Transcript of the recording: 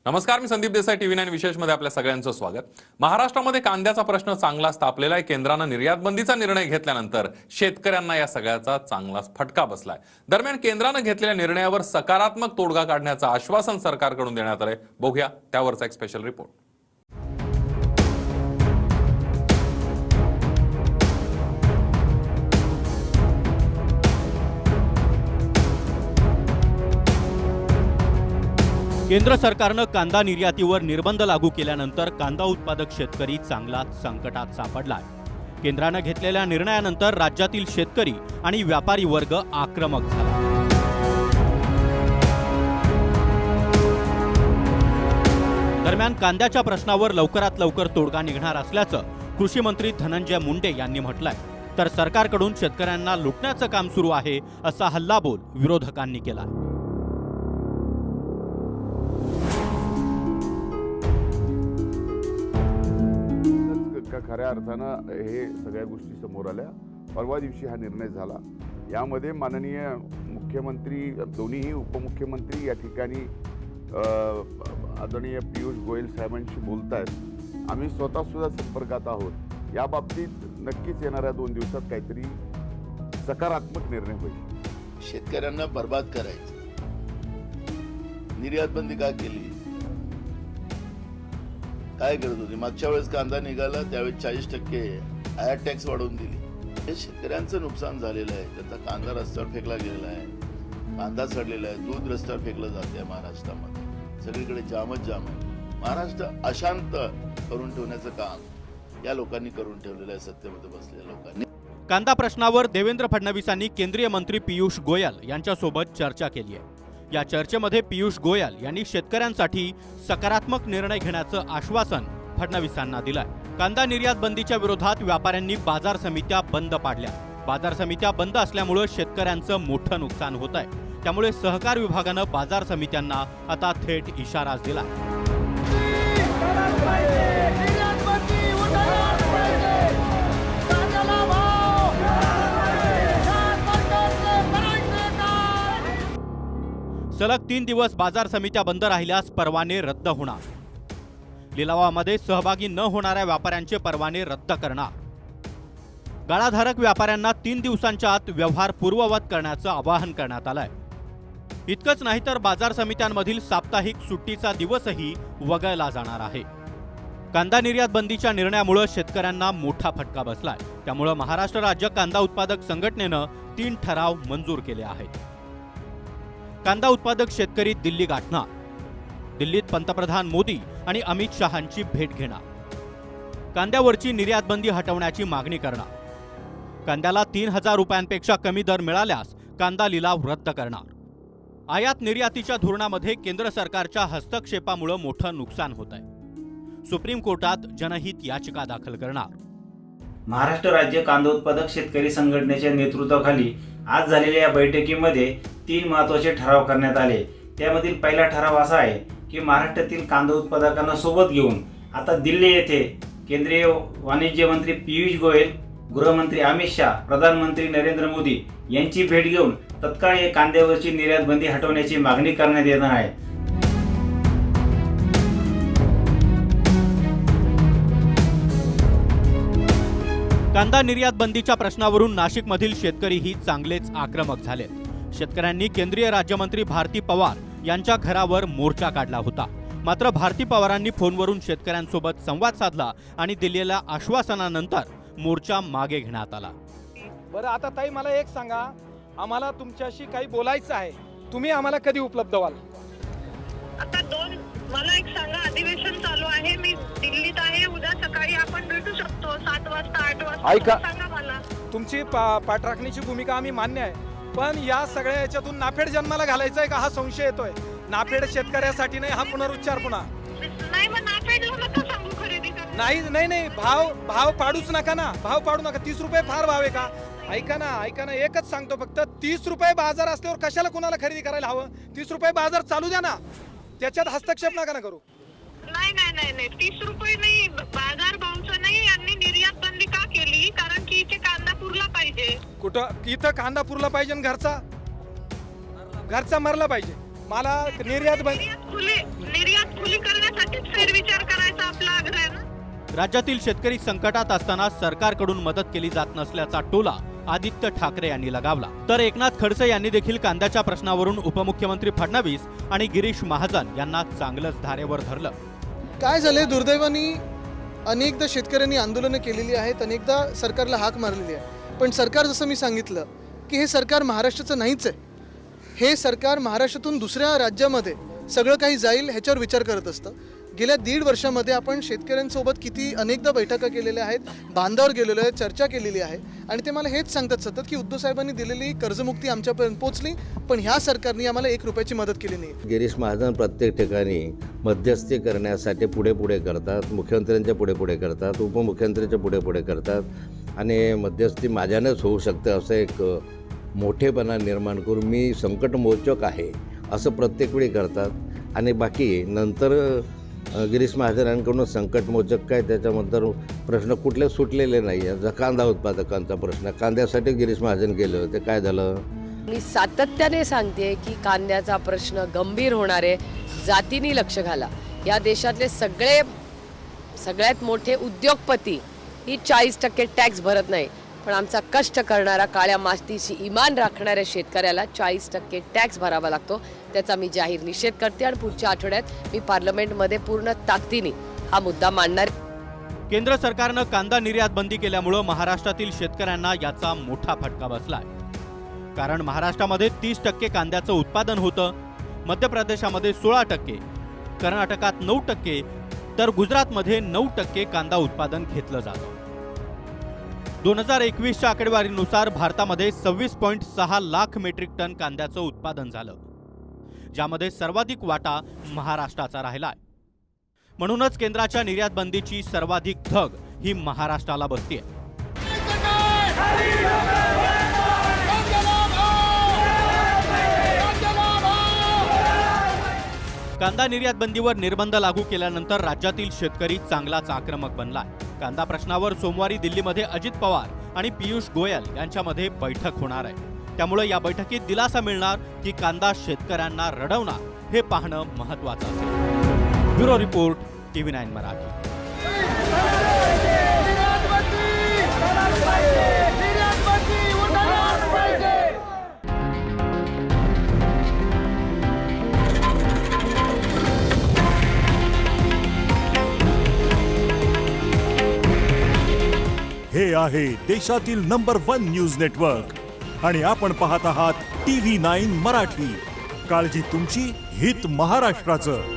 नमस्कार, मी संदीप देसाई, TV9 विशेषमध्ये आपल्या सगळ्यांचं स्वागत. महाराष्ट्रामध्ये कांद्याचा प्रश्न चांगलाच तापलेला आहे. केंद्रानं निर्यात बंदीचा निर्णय घेतल्यानंतर शेतकऱ्यांना या सगळ्याचा चांगलाच फटका बसलाय. दरम्यान केंद्रानं घेतलेल्या निर्णयावर सकारात्मक तोडगा काढण्याचं आश्वासन सरकारकडून देण्यात आलंय. बघूया त्यावरचा एक स्पेशल रिपोर्ट. केंद्र सरकारनं कांदा निर्यातीवर निर्बंध लागू केल्यानंतर कांदा उत्पादक शेतकरी चांगलाच संकटात सापडलाय. केंद्रानं घेतलेल्या निर्णयानंतर राज्यातील शेतकरी आणि व्यापारी वर्ग आक्रमक झाला. दरम्यान कांद्याच्या प्रश्नावर लवकरात लवकर तोडगा निघणार असल्याचं कृषी मंत्री धनंजय मुंडे यांनी म्हटलंय. तर सरकारकडून शेतकऱ्यांना लुटण्याचं काम सुरू आहे असा हल्लाबोल विरोधकांनी केला. खऱ्या अर्थानं हे सगळ्या गोष्टी समोर आल्या. परवा दिवशी हा निर्णय झाला. यामध्ये माननीय मुख्यमंत्री, दोन्हीही उपमुख्यमंत्री या ठिकाणी आदरणीय पियुष गोयल साहेबांशी बोलतायत. आम्ही स्वतः सुद्धा संपर्कात आहोत. या बाबतीत नक्कीच येणाऱ्या 2 दिवसात काहीतरी सकारात्मक निर्णय होईल. शेतकऱ्यांना बर्बाद करायचं, निर्यात बंदी का केली, काय करत होती? मागच्या वेळेस कांदा निघाला त्यावेळेस 40% आयात टॅक्स वाढवून दिली. हे शेतकऱ्यांचं नुकसान झालेलं आहे. त्यांचा कांदा रस्त्यावर फेकला गेलेला आहे, कांदा सडलेला आहे, दूध रस्त्यावर फेकलं जाते महाराष्ट्रामध्ये. सगळीकडे जामच जाम आहे. महाराष्ट्र अशांत करून ठेवण्याचं काम या लोकांनी करून ठेवलेलं आहे, सत्तेमध्ये बसलेल्या लोकांनी. कांदा प्रश्नावर देवेंद्र फडणवीसांनी केंद्रीय मंत्री पियुष गोयल यांच्यासोबत चर्चा केली आहे. या चर्चेमध्ये पियुष गोयल यांनी शेतकऱ्यांसाठी सकारात्मक निर्णय घेण्याचं आश्वासन फडणवीसांना दिलंय. कांदा निर्यात बंदीच्या विरोधात व्यापाऱ्यांनी बाजार समित्या बंद पाडल्या. बाजार समित्या बंद असल्यामुळे शेतकऱ्यांचं मोठं नुकसान होत आहे. त्यामुळे सहकार विभागानं बाजार समित्यांना आता थेट इशारा दिला. सलग 3 दिवस बाजार समित्या बंद राहिल्यास परवाने रद्द होणार. लिलावामध्ये सहभागी न होणाऱ्या व्यापाऱ्यांचे परवाने रद्द करणार. गाळाधारक व्यापाऱ्यांना 3 दिवसांच्या आत व्यवहार पूर्ववत करण्याचं आवाहन करण्यात आलंय. इतकंच नाही तर बाजार समित्यांमधील साप्ताहिक सुट्टीचा दिवसही वगळला जाणार आहे. कांदा निर्यात बंदीच्या निर्णयामुळे शेतकऱ्यांना मोठा फटका बसलाय. त्यामुळे महाराष्ट्र राज्य कांदा उत्पादक संघटनेनं 3 ठराव मंजूर केले आहेत. कांदा उत्पादक शेतकरी दिल्ली गाठणार. दिल्लीत पंतप्रधान मोदी आणि अमित शहांची भेट घेणार. कांद्यावरची निर्यात बंदी हटवण्याची मागणी करणार. कांद्याला 3000 रुपयांपेक्षा कमी दर मिळाल्यास कांदा लिलाव रद्द करणार. आयात निर्यातीच्या धोरणामध्ये केंद्र सरकारच्या हस्तक्षेपामुळे मोठं नुकसान होत आहे. सुप्रीम कोर्टात जनहित याचिका दाखल करणार. महाराष्ट्र राज्य कांदा उत्पादक शेतकरी संघटनेच्या नेतृत्वाखाली आज झालेल्या या बैठकीमध्ये 3 महत्त्वाचे ठराव करण्यात आले. त्यामधील पहिला ठराव असा आहे की महाराष्ट्रातील कांदा उत्पादकांना सोबत घेऊन आता दिल्ली येथे केंद्रीय वाणिज्य मंत्री पियुष गोयल, गृहमंत्री अमित शहा, प्रधानमंत्री नरेंद्र मोदी यांची भेट घेऊन तत्काळ या कांद्यावरची निर्यात बंदी हटवण्याची मागणी करण्यात येणार आहे. कांदा निर्यात बंदीच्या प्रश्नावरून नाशिकमधील शेतकरीही चांगलेच आक्रमक झाले. शेतकऱ्यांनी केंद्रीय राज्यमंत्री भारती पवार यांच्या घरावर मोर्चा काढला होता. मात्र भारती पवारांनी फोनवरून शेतकऱ्यांसोबत संवाद साधला आणि दिलेल्या आश्वासनानंतर मोर्चा मागे घेण्यात आला. बरं, आता ताई मला एक सांगा, आम्हाला तुमच्याशी काही बोलायचं आहे. तुम्ही आम्हाला कधी उपलब्ध व्हाल? आता मला एक सांगा, अधिवेशन चालू आहे, मी दिल्लीत आहे, उद्या सकाळी आपण भेटू शकतो 7 वाजता 8 वाजता. ऐका, सांगा मला. तुमची पाठराखणीची भूमिका आम्ही मान्य आहे, पण या सगळ्या याच्यातून नाफेड जन्माला घालायचा आहे का हा संशय येतोय. नाफेड शेतकऱ्यासाठी नाही, हा पुनरुच्चार पुन्हा नाही. मग नाफेडला नका सांगू खरेदी करा. नाही, भाव पाडूच नका ना, भाव पाडू नका. 30 रुपये फार भाव आहे का? ऐका ना, एकच सांगतो फक्त, 30 रुपये बाजार असल्यावर कशाला कुणाला खरेदी करायला हवं? 30 रुपये बाजार चालू द्या ना, त्याच्यात हस्तक्षेप नका ना करू. नाही 30 रुपये नाही, बाजार भावचं नाही. यांनी निर्यात बंदी का केली? कारण की इथे कांदा पुरला पाहिजे. कुठं इथं कांदा पुरला पाहिजे आणि घरचा मरला पाहिजे. मला निर्यात खुली राज्यातील शेतकरी संकटात असताना सरकारकडून मदत केली जात नसल्याचा टोला आदित्य ठाकरे यांनी लगावला. तर एकनाथ खडसे यांनी देखील कांद्याच्या प्रश्नावरून उपमुख्यमंत्री फडणवीस आणि गिरीश महाजन यांना चांगलंच धारेवर धरलं. काय झाले, दुर्दैवाने अनेकदा शेतकऱ्यांनी आंदोलनं केलेली आहेत, अनेकदा सरकारला हाक मारलेली आहे. पण सरकार, जसं मी सांगितलं की हे सरकार महाराष्ट्राचं नाहीच आहे. हे सरकार महाराष्ट्रातून दुसऱ्या राज्यामध्ये सगळं काही जाईल ह्याच्यावर विचार करत असतं. गेल्या 1.5 वर्षामध्ये आपण शेतकऱ्यांसोबत किती अनेकदा बैठका केलेल्या आहेत, बांधावर गेलेलो आहे, चर्चा केलेली आहे. आणि ते मला हेच सांगतात सतत की उद्धव साहेबांनी दिलेली कर्जमुक्ती आमच्यापर्यंत पोहोचली, पण ह्या सरकारने आम्हाला 1 रुपयाची मदत केली नाही. गिरीश महाजन प्रत्येक ठिकाणी मध्यस्थी करण्यासाठी पुढे करतात, मुख्यमंत्र्यांच्या पुढे करतात, उपमुख्यमंत्र्यांच्या पुढे करतात आणि मध्यस्थी माझ्यानेच होऊ शकते असं एक मोठेपणा निर्माण करून मी संकटमोचक आहे असं प्रत्येक वेळी करतात. आणि बाकी नंतर गिरीश महाजनांकडून संकटमोचक काय त्याच्यानंतर प्रश्न कुठले सुटलेले नाही आहे. कांदा उत्पादकांचा प्रश्न, कांद्यासाठी गिरीश महाजन गेले होते, काय झालं? मी सातत्याने सांगते की कांद्याचा प्रश्न गंभीर होणार आहे. जातीने लक्ष घाला. या देशातले सगळ्यात मोठे उद्योगपती ही 40% टॅक्स भरत नाही, पण आमचा कष्ट करणारा, काळ्या मातीशी इमान राखणाऱ्या शेतकऱ्याला 40% टॅक्स भरावा लागतो. त्याचा मी जाहीर निषेध करते आणि पुढच्या आठवड्यात मी पार्लमेंटमध्ये पूर्ण ताकदीने हा मुद्दा मांडणार. केंद्र सरकारनं कांदा निर्यात बंदी केल्यामुळं महाराष्ट्रातील शेतकऱ्यांना याचा मोठा फटका बसलाय. कारण महाराष्ट्रामध्ये 30% कांद्याचं उत्पादन होतं, मध्य प्रदेशामध्ये 16%, कर्नाटकात 9%, तर गुजरातमध्ये 9% कांदा उत्पादन घेतलं जातं. 2021च्या आकडेवारीनुसार भारतामध्ये 26.6 लाख मेट्रिक टन कांद्याचं उत्पादन झालं, ज्यामध्ये सर्वाधिक वाटा महाराष्ट्राचा राहिलाय. म्हणूनच केंद्राच्या निर्यात बंदीची सर्वाधिक धग ही महाराष्ट्राला बसतीये. कांदा निर्यात बंदीवर निर्बंध लागू केल्यानंतर राज्यातील शेतकरी चांगलाच आक्रमक बनलाय. कांदा प्रश्नावर सोमवारी दिल्लीमध्ये अजित पवार आणि पियुष गोयल यांच्यामध्ये बैठक होणार आहे. त्यामुळे या बैठकीत दिलासा मिळणार की कांदा शेतकऱ्यांना रडवणार हे पाहणं महत्त्वाचं असेल. Bureau report, TV9 Marathi. हे आहे देशातील नंबर 1 न्यूज नेटवर्क आणि आपण पाहत आहात TV9 मराठी. काळजी तुमची, हित महाराष्ट्राचं.